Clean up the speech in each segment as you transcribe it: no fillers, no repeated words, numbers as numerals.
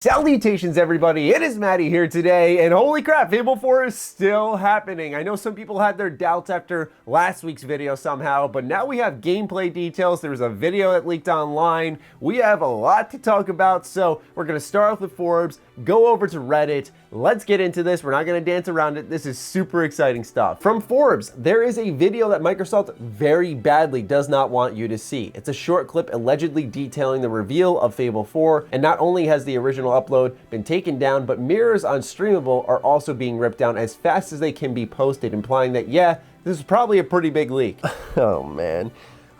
Salutations everybody, it is Matty here today, and holy crap, Fable 4 is still happening. I know some people had their doubts after last week's video somehow, but now we have gameplay details. There was a video that leaked online. We have a lot to talk about, so we're going to start off with Forbes, go over to Reddit. Let's get into this. We're not going to dance around it. This is super exciting stuff. From Forbes, there is a video that Microsoft very badly does not want you to see. It's a short clip allegedly detailing the reveal of Fable 4, and not only has the original upload been taken down, but mirrors on Streamable are also being ripped down as fast as they can be posted, implying that, yeah, this is probably a pretty big leak. Oh, man.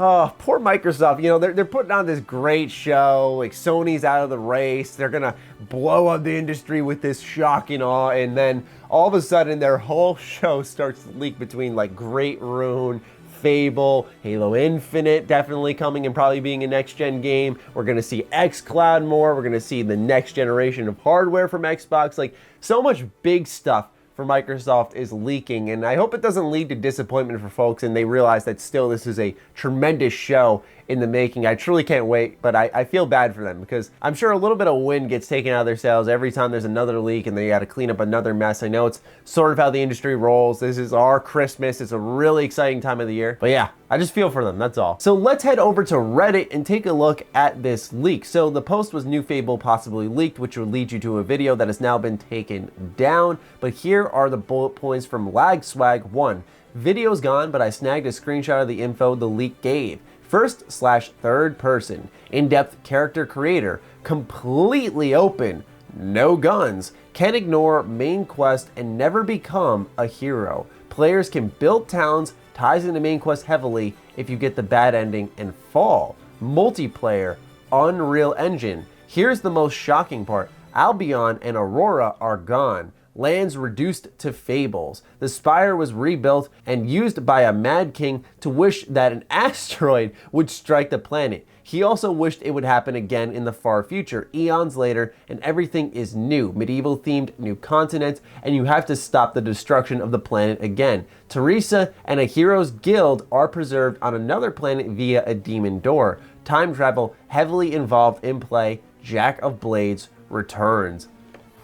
Oh, poor Microsoft. You know, they're putting on this great show. Like, Sony's out of the race. They're gonna blow up the industry with this shocking awe, and then all of a sudden their whole show starts to leak between like Great Rune, Fable, Halo Infinite definitely coming and probably being a next-gen game. We're gonna see xCloud more. We're gonna see the next generation of hardware from Xbox. Like, so much big stuff for Microsoft is leaking, and I hope it doesn't lead to disappointment for folks and they realize that still this is a tremendous show in the making. I truly can't wait, but I feel bad for them because I'm sure a little bit of wind gets taken out of their sails every time there's another leak and they got to clean up another mess. I know it's sort of how the industry rolls. This is our Christmas. It's a really exciting time of the year, but yeah, I just feel for them, that's all. So let's head over to Reddit and take a look at this leak. So the post was new Fable possibly leaked, which would lead you to a video that has now been taken down, but here are the bullet points from LagSwag 1. Video's gone, but I snagged a screenshot of the info the leak gave. First/third person, in-depth character creator, completely open, no guns, can ignore main quest and never become a hero. Players can build towns, ties into main quest heavily if you get the bad ending and fall. Multiplayer, Unreal Engine. Here's the most shocking part. Albion and Aurora are gone. Lands reduced to fables. The Spire was rebuilt and used by a Mad King to wish that an asteroid would strike the planet. He also wished it would happen again in the far future, eons later, and everything is new, medieval-themed, new continents, and you have to stop the destruction of the planet again. Teresa and a hero's guild are preserved on another planet via a demon door. Time travel heavily involved in play. Jack of Blades returns.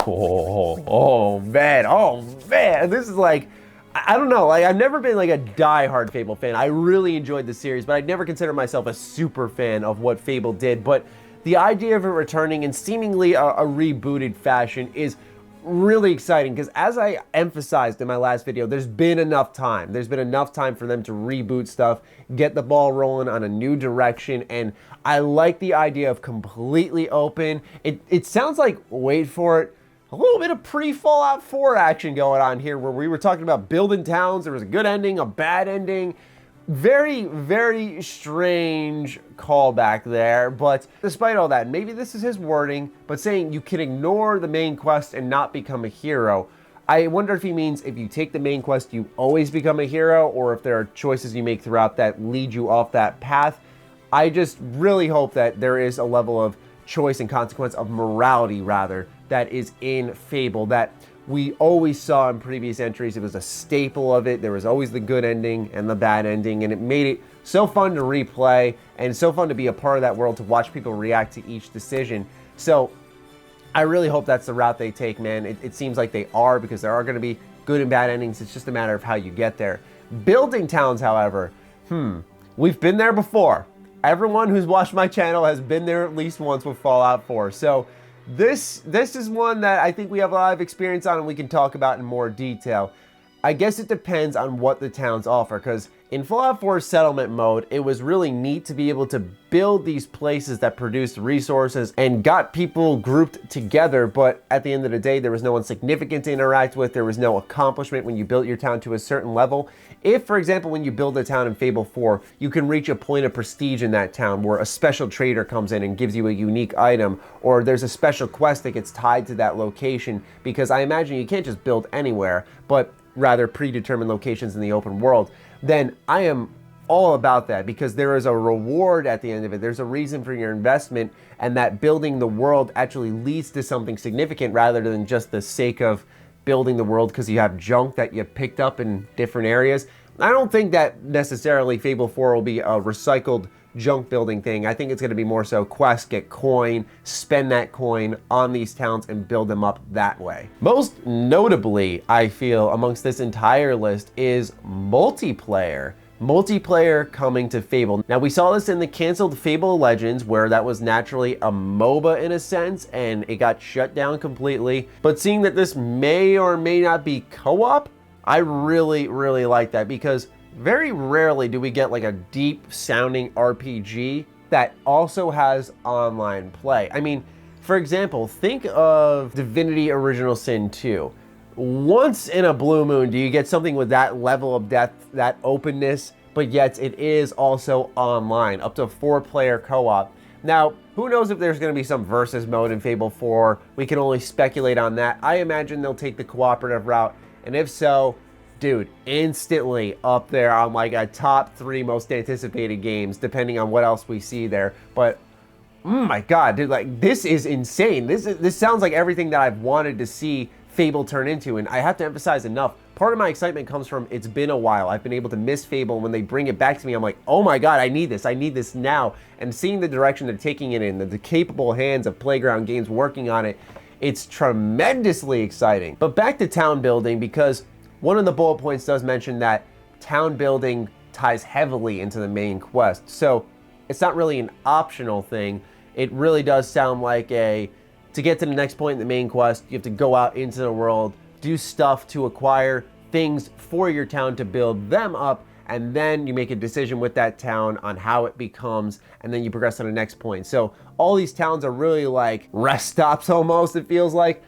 Oh man, this is like, I don't know, like I've never been like a die-hard Fable fan. I really enjoyed the series, but I'd never consider myself a super fan of what Fable did. But the idea of it returning in seemingly a rebooted fashion is really exciting because, as I emphasized in my last video, there's been enough time. There's been enough time for them to reboot stuff, get the ball rolling on a new direction, and I like the idea of completely open. It sounds like, wait for it, a little bit of pre-Fallout 4 action going on here where we were talking about building towns. There was a good ending, a bad ending. Very, very strange callback there, but despite all that, maybe this is his wording, but saying you can ignore the main quest and not become a hero. I wonder if he means if you take the main quest, you always become a hero, or if there are choices you make throughout that lead you off that path. I just really hope that there is a level of choice and consequence of morality, rather, that is in Fable that we always saw in previous entries. It was a staple of it. There was always the good ending and the bad ending, and it made it so fun to replay and so fun to be a part of that world, to watch people react to each decision. So I really hope that's the route they take, man. It seems like they are, because there are going to be good and bad endings. It's just a matter of how you get there. Building towns, however, we've been there before. Everyone who's watched my channel has been there at least once with Fallout 4. So this is one that I think we have a lot of experience on and we can talk about in more detail. I guess it depends on what the towns offer, because in Fallout 4's settlement mode, it was really neat to be able to build these places that produced resources and got people grouped together, but at the end of the day, there was no one significant to interact with. There was no accomplishment when you built your town to a certain level. If, for example, when you build a town in Fable 4, you can reach a point of prestige in that town where a special trader comes in and gives you a unique item, or there's a special quest that gets tied to that location, because I imagine you can't just build anywhere, but rather predetermined locations in the open world, then I am all about that, because there is a reward at the end of it. There's a reason for your investment, and that building the world actually leads to something significant rather than just the sake of building the world because you have junk that you picked up in different areas. I don't think that necessarily Fable 4 will be a recycled junk building thing. I think it's going to be more so quest, get coin, spend that coin on these towns and build them up that way. Most notably, I feel, amongst this entire list is multiplayer. Multiplayer coming to Fable. Now, we saw this in the canceled Fable Legends, where that was naturally a MOBA in a sense, and it got shut down completely. But seeing that this may or may not be co-op, I really, really like that, because very rarely do we get like a deep sounding RPG that also has online play. I mean, for example, think of Divinity Original Sin 2. Once in a blue moon do you get something with that level of depth, that openness, but yet it is also online, up to 4-player co-op. Now, who knows if there's going to be some versus mode in Fable 4? We can only speculate on that. I imagine they'll take the cooperative route, and if so, dude, instantly up there on like a top 3 most anticipated games, depending on what else we see there. But oh my god, dude, like, this is insane. This sounds like everything that I've wanted to see Fable turn into, and I have to emphasize enough, part of my excitement comes from it's been a while. I've been able to miss Fable, and when they bring it back to me, I'm like, oh my god, I need this now. And seeing the direction they're taking it in, the capable hands of Playground Games working on it, it's tremendously exciting. But back to town building, because one of the bullet points does mention that town building ties heavily into the main quest, so it's not really an optional thing. It really does sound like to get to the next point in the main quest, you have to go out into the world, do stuff to acquire things for your town to build them up, and then you make a decision with that town on how it becomes, and then you progress to the next point. So all these towns are really like rest stops almost, it feels like,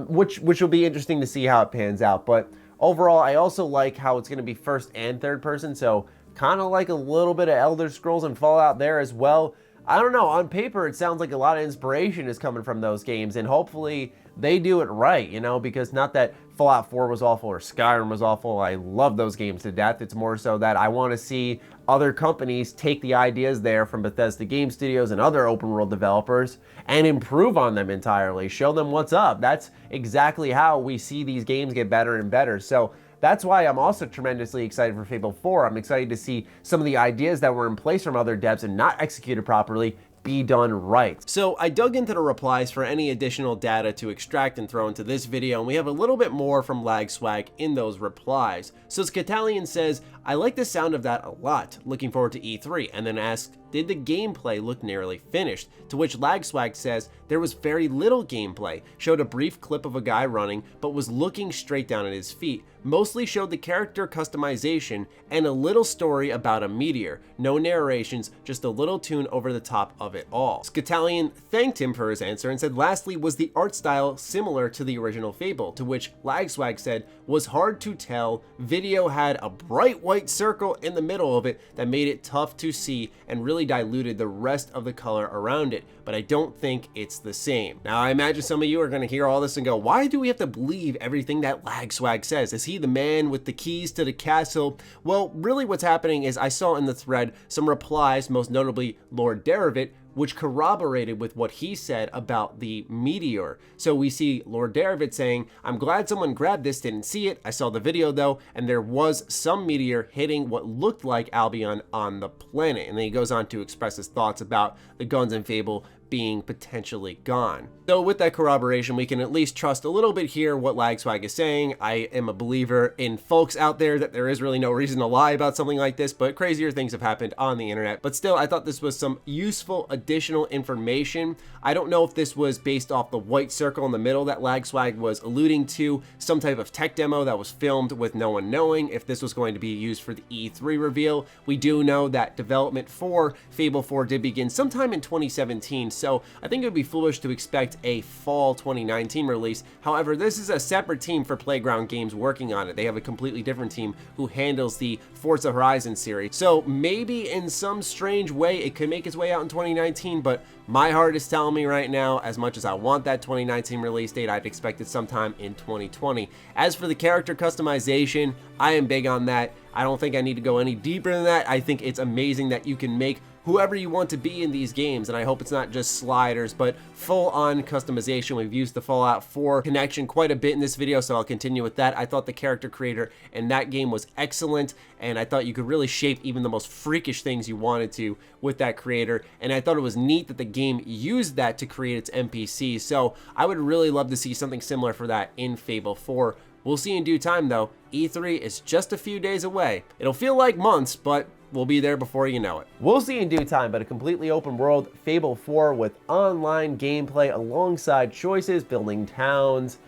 which will be interesting to see how it pans out. But overall, I also like how it's going to be first and third person, so kind of like a little bit of Elder Scrolls and Fallout there as well. I don't know, on paper it sounds like a lot of inspiration is coming from those games, and hopefully they do it right, you know, because not that Fallout 4 was awful or Skyrim was awful. I love those games to death. It's more so that I want to see other companies take the ideas there from Bethesda Game Studios and other open world developers and improve on them entirely, show them what's up. That's exactly how we see these games get better and better. So that's why I'm also tremendously excited for Fable 4. I'm excited to see some of the ideas that were in place from other devs and not executed properly be done right. So I dug into the replies for any additional data to extract and throw into this video, and we have a little bit more from LagSwag in those replies. So Scatalion says, I like the sound of that a lot, looking forward to E3, and then asks, did the gameplay look nearly finished? To which LagSwag says, there was very little gameplay, showed a brief clip of a guy running, but was looking straight down at his feet, mostly showed the character customization, and a little story about a meteor, no narrations, just a little tune over the top of it all. Scatalion thanked him for his answer and said, lastly, was the art style similar to the original Fable? To which LagSwag said, was hard to tell, video had a bright white circle in the middle of it that made it tough to see and really diluted the rest of the color around it, but I don't think it's the same. Now, I imagine some of you are going to hear all this and go, why do we have to believe everything that LagSwag says? Is he the man with the keys to the castle? Well, really what's happening is I saw in the thread some replies, most notably Lord Derivit, which corroborated with what he said about the meteor. So we see Lord Derivit saying, I'm glad someone grabbed this, didn't see it. I saw the video though, and there was some meteor hitting what looked like Albion on the planet. And then he goes on to express his thoughts about the guns in Fable being potentially gone. So with that corroboration, we can at least trust a little bit here what LagSwag is saying. I am a believer in folks out there that there is really no reason to lie about something like this, but crazier things have happened on the internet. But still, I thought this was some useful additional information. I don't know if this was based off the white circle in the middle that LagSwag was alluding to, some type of tech demo that was filmed with no one knowing if this was going to be used for the E3 reveal. We do know that development for Fable 4 did begin sometime in 2017, so I think it would be foolish to expect a fall 2019 release. However, this is a separate team for Playground Games working on it. They have a completely different team who handles the Forza Horizon series. So maybe in some strange way it could make its way out in 2019, but my heart is telling me right now, as much as I want that 2019 release date, I'd expect it sometime in 2020. As for the character customization, I am big on that. I don't think I need to go any deeper than that. I think it's amazing that you can make whoever you want to be in these games. And I hope it's not just sliders, but full-on customization. We've used the Fallout 4 connection quite a bit in this video, so I'll continue with that. I thought the character creator in that game was excellent, and I thought you could really shape even the most freakish things you wanted to with that creator. And I thought it was neat that the game used that to create its NPCs. So I would really love to see something similar for that in Fable 4. We'll see in due time though. E3 is just a few days away. It'll feel like months, but we'll be there before you know it. We'll see in due time, but a completely open world Fable 4 with online gameplay alongside choices, building towns.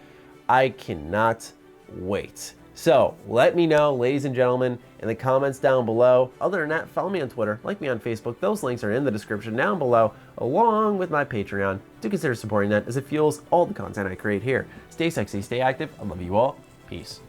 I cannot wait. So let me know, ladies and gentlemen, in the comments down below. Other than that, follow me on Twitter, like me on Facebook. Those links are in the description down below, along with my Patreon. Do consider supporting that as it fuels all the content I create here. Stay sexy, stay active. I love you all. Peace.